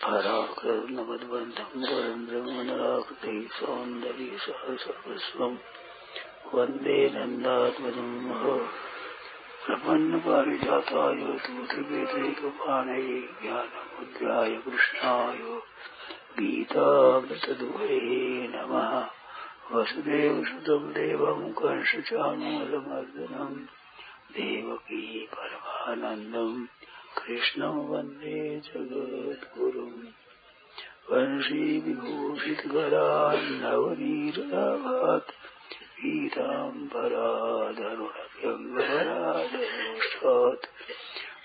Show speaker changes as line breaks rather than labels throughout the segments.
पराकृतमद्बन्धं परं ब्रह्मणराकृते सौन्दर्य सर्वस्वं वन्दे नन्दात्मजं प्रपन्नपारिजाताय तूर्यवेदैकपाणये ज्ञानमुद्राय कृष्णाय गीतामृतदुहे नमः। वसुदेवसुतं देवं कंसचाणूरमर्दनं देवकी परमानन्दं कृष्णं वन्दे जगद्गुरुम्। वंशीविभूषितकरान्नवनीरदाभात् पीताम्बराधरुणव्यङ्गवराधरोष्ठात्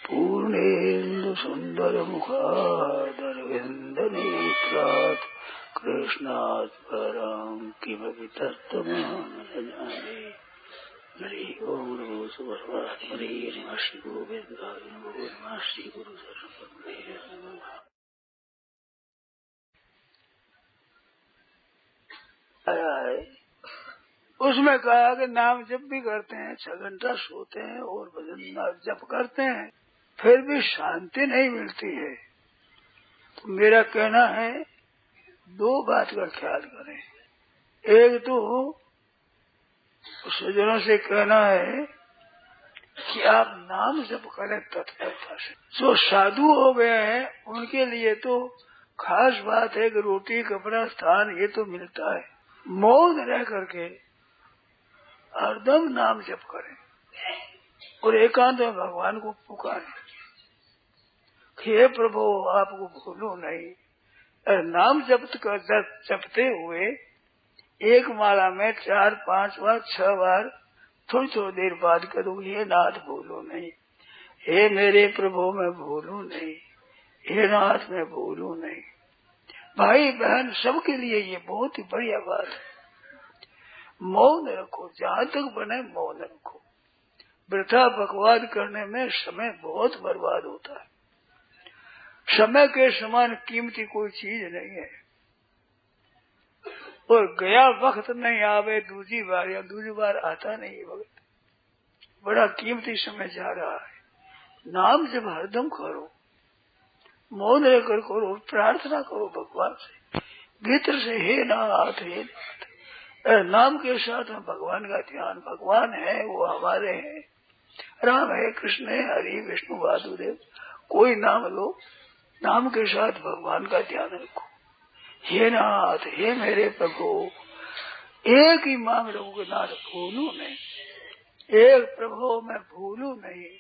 पूर्णेन्दुसुन्दरमुखादरविन्दनेत्रात् कृष्णात् परं किमपि तत्त्वमहं न जाने। हरि ओं नमो परमात्मने नमः। श्री गोविन्दाय नमो नमः। श्री गुरु शरणं नमः। उसमें कहा कि नाम जप भी करते हैं, 6 घंटा सोते हैं और भजन जप करते हैं, फिर भी शांति नहीं मिलती है। तो मेरा कहना है 2 बात का ख्याल करें। एक तो सज्जनों से कहना है कि आप नाम जप करें तत्परता से। जो साधु हो गए हैं उनके लिए तो खास बात है कि रोटी कपड़ा स्थान ये तो मिलता है। मौन रह करके हरदम नाम जप करें और एकांत में भगवान को पुकारें। हे प्रभु आपको भूलो नहीं। नाम जपते हुए एक माला में 4, 5 बार 6 बार थोड़ी थोड़ी देर बाद करूँ, हे नाथ भूलो नहीं, हे मेरे प्रभु मैं भूलू नहीं, हे नाथ मैं भूलू नहीं। भाई बहन सबके लिए ये बहुत ही बढ़िया बात है। मौन रखो, जहाँ तक बने मौन रखो। वृथा बकवाद करने में समय बहुत बर्बाद होता है। समय के समान कीमती कोई चीज नहीं है। और गया वक्त नहीं आवे दूसरी बार, या दूसरी बार आता नहीं वक्त। बड़ा कीमती समय जा रहा है। नाम जब हरदम करो, मौन रहकर करो, प्रार्थना करो भगवान से भीतर से, हे नाथ हे नाथ। नाम के साथ में भगवान का ध्यान। भगवान है वो हमारे हैं। राम है, कृष्ण है, हरि विष्णु वासुदेव, कोई नाम लो, नाम के साथ भगवान का ध्यान रखो। हे नाथ हे मेरे प्रभु, एक ही मांग रखो, नाथ भूलू नहीं, एक प्रभु मैं भूलू नहीं।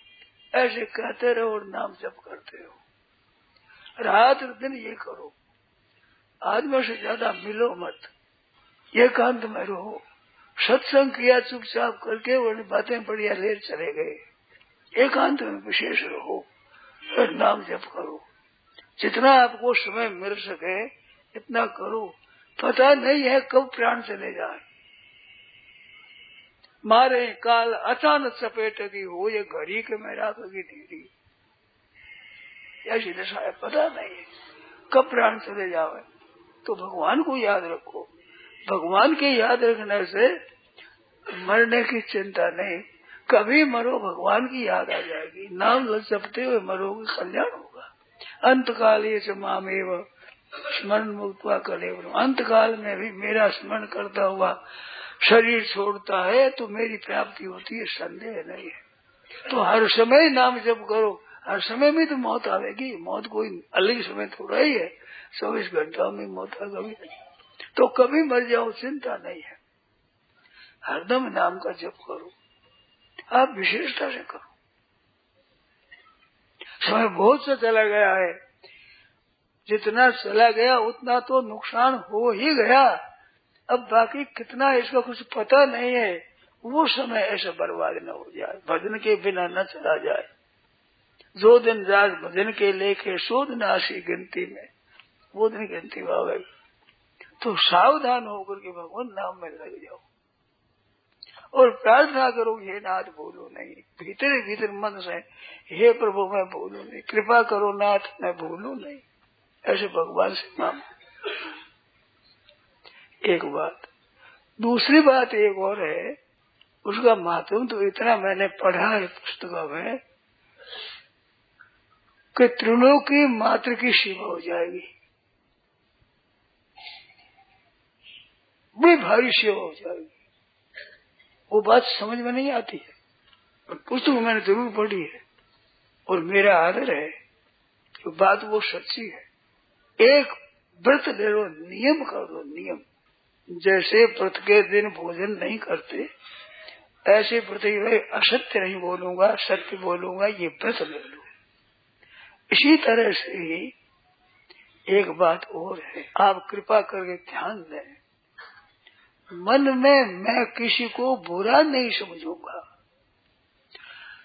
ऐसे कहते रहो और नाम जप करते रहो। रात दिन ये करो। आदमी से ज्यादा मिलो मत, एकांत में रहो। सत्संग किया चुपचाप करके और बातें बढ़िया लेर चले गए। एकांत में विशेष रहो और नाम जप करो। जितना आपको समय मिल सके इतना करो। पता नहीं है कब प्राण चले जाए। मारे काल अचानक चपेट की हो, ये घड़ी के में राखेगी धीरी, ऐसी दशा है। पता नहीं है कब प्राण चले जाए। तो भगवान को याद रखो। भगवान के याद रखने से मरने की चिंता नहीं। कभी मरो भगवान की याद आ जाएगी। नाम जपते हुए मरोगे, कल्याण होगा। अंत काल ये मामेव स्मरण मुक्त्वा कलेवरम। अंत काल में भी मेरा स्मरण करता हुआ शरीर छोड़ता है तो मेरी प्राप्ति होती है, संदेह नहीं है। तो हर समय नाम जप करो। हर समय में तो मौत आवेगी। मौत कोई अलग समय थोड़ा ही है। 24 घंटा में मौत आ कभी, तो कभी मर जाओ, चिंता नहीं है। हरदम नाम का जप करो। आप विशेषता से करो। समय बहुत सा चला गया है। जितना चला गया उतना तो नुकसान हो ही गया। अब बाकी कितना है इसका कुछ पता नहीं है। वो समय ऐसा बर्बाद न हो जाए, भजन के बिना न चला जाए। जो दिन रात भजन के लेके 100 दिन आशी गिनती में, वो दिन गिनती में आ गई। तो सावधान होकर के भगवान नाम में लग जाओ और प्रार्थना करो, हे नाथ भूलो नहीं। भीतर भीतर मन से, हे प्रभु मैं भूलू नहीं, कृपा करो नाथ मैं भूलू नहीं। ऐसे भगवान से मांगो। एक बात। दूसरी बात एक और है, उसका महत्व तो इतना मैंने पढ़ा है पुस्तकों में कि त्रिलोकी मात्र की सेवा हो जाएगी, बड़ी भारी सेवा हो जाएगी। वो बात समझ में नहीं आती है, और पुस्तक मैंने जरूर पढ़ी है और मेरा आदर है कि बात वो सच्ची है। एक व्रत ले लो, नियम कर लो, नियम। जैसे व्रत के दिन भोजन नहीं करते, ऐसे व्रत असत्य नहीं बोलूंगा, सत्य बोलूंगा, ये व्रत ले लो। इसी तरह से ही एक बात और है, आप कृपा करके ध्यान दें, मन में मैं किसी को बुरा नहीं समझूंगा।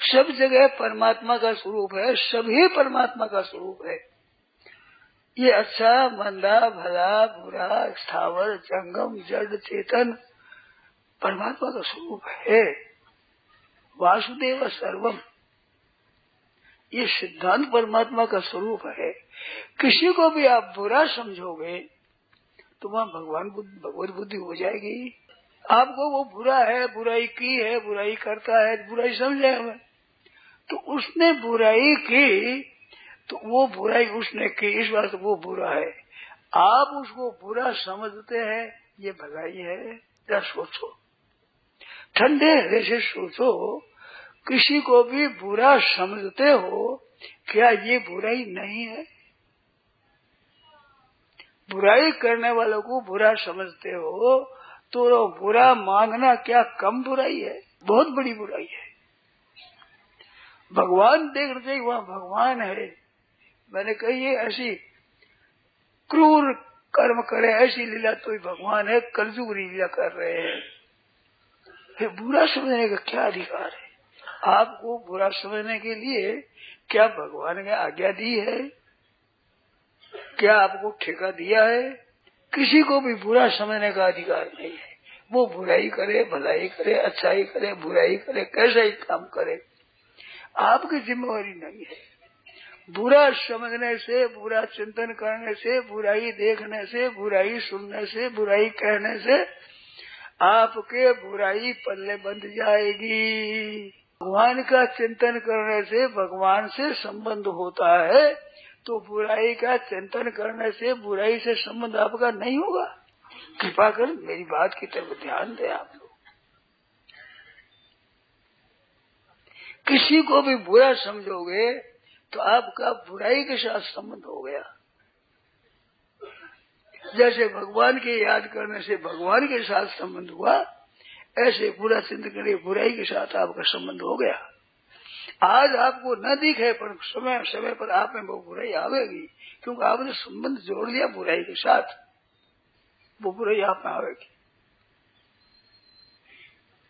सब जगह परमात्मा का स्वरूप है, सभी परमात्मा का स्वरूप है। ये अच्छा मंदा भला बुरा स्थावर जंगम जड़ चेतन परमात्मा का स्वरूप है। वासुदेव सर्वम, ये सिद्धांत परमात्मा का स्वरूप है। किसी को भी आप बुरा समझोगे तो वहां भगवत बुद्धि हो जाएगी। आपको वो बुरा है, बुराई की है, बुराई करता है, बुराई समझे हमें, तो उसने बुराई की तो वो बुराई उसने की, इस बात वो बुरा है। आप उसको बुरा समझते हैं, ये भलाई है। क्या सोचो, ठंडे हृदय से सोचो, किसी को भी बुरा समझते हो, क्या ये बुराई नहीं है? बुराई करने वालों को बुरा समझते हो तो बुरा मांगना क्या कम बुराई है? बहुत बड़ी बुराई है। भगवान देखना चाहिए, वहाँ भगवान है। मैंने कही है ऐसी क्रूर कर्म करे, ऐसी लीला तो ही भगवान है, कलयुग लीला कर रहे हैं। फिर बुरा समझने का क्या अधिकार है? आपको बुरा समझने के लिए क्या भगवान ने आज्ञा दी है? क्या आपको ठेका दिया है? किसी को भी बुरा समझने का अधिकार नहीं है। वो बुराई करे, भलाई करे, अच्छाई करे, बुराई करे, कैसा ही काम करे, आपकी जिम्मेवारी नहीं है। बुरा समझने से, बुरा चिंतन करने से, बुराई देखने से, बुराई सुनने से, बुराई कहने से आपके बुराई पल्ले बंध जाएगी। भगवान का चिंतन करने से भगवान से संबंध होता है, तो बुराई का चिंतन करने से बुराई से संबंध आपका नहीं होगा। कृपा कर मेरी बात की तरफ ध्यान दें आप लोग। किसी को भी बुरा समझोगे तो आपका बुराई के साथ संबंध हो गया। जैसे भगवान की याद करने से भगवान के साथ संबंध हुआ, ऐसे बुरा चिंतन करके बुराई के साथ आपका संबंध हो गया। आज आपको न दिखे पर समय समय पर आप में वो बुराई आवेगी, क्योंकि आपने संबंध जोड़ लिया बुराई के साथ, वो बुराई आप में आवेगी।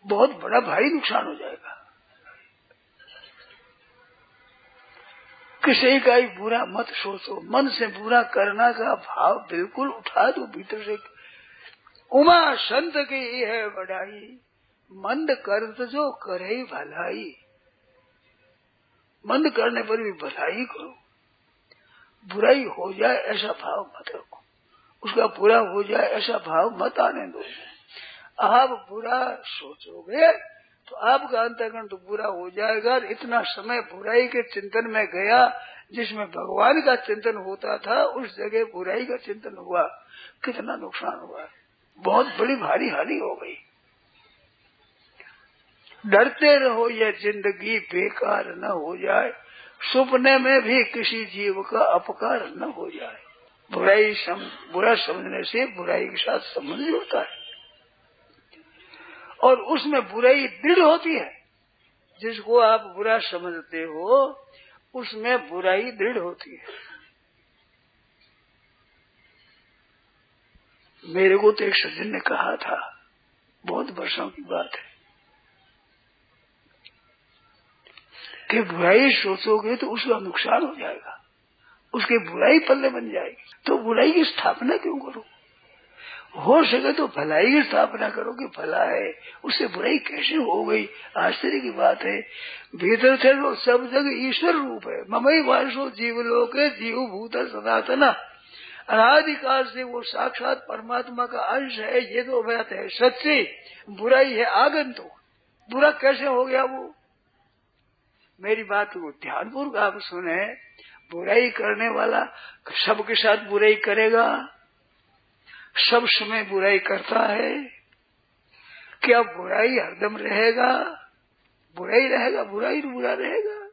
बहुत बड़ा भारी नुकसान हो जाएगा। किसी का ही बुरा मत सोचो, मन से बुरा करना का भाव बिल्कुल उठा दो भीतर से। उमा संत की है बढ़ाई, मंद करत जो करे भलाई। मंद करने पर भी भलाई करो, बुराई हो जाए ऐसा भाव मत रखो, उसका बुरा हो जाए ऐसा भाव मत आने दो। आप बुरा सोचोगे तो आपका अंतःकरण तो बुरा हो जाएगा। इतना समय बुराई के चिंतन में गया, जिसमें भगवान का चिंतन होता था उस जगह बुराई का चिंतन हुआ, कितना नुकसान हुआ, बहुत बड़ी भारी हानि हो गई। डरते रहो ये जिंदगी बेकार न हो जाए, सपने में भी किसी जीव का अपकार न हो जाए। बुरा समझने से बुराई के साथ संबंध होता है, और उसमें बुराई दृढ़ होती है। जिसको आप बुरा समझते हो उसमें बुराई दृढ़ होती है। मेरे को तो एक सज्जन ने कहा था, बहुत वर्षों की बात है, कि बुराई सोचोगे तो उसका नुकसान हो जाएगा, उसके बुराई पल्ले बन जाएगी, तो बुराई की स्थापना क्यों करो? हो सके तो भलाई की स्थापना करो कि भला है, उससे बुराई कैसे हो गई? आश्चर्य की बात है। भीतर से तो सब जगह ईश्वर रूप है। ममई वासो जीवलोक जीव भूत सनातना, अनादिकाल से वो साक्षात परमात्मा का अंश है। ये तो बात है सच्ची। बुराई है आगंतुक, बुरा कैसे हो गया वो? मेरी बात को ध्यानपूर्वक आप सुने। बुराई करने वाला सबके साथ बुराई करेगा, सब समय बुराई करता है। क्या बुराई हरदम रहेगा? बुराई रहेगा, बुराई बुरा रहेगा।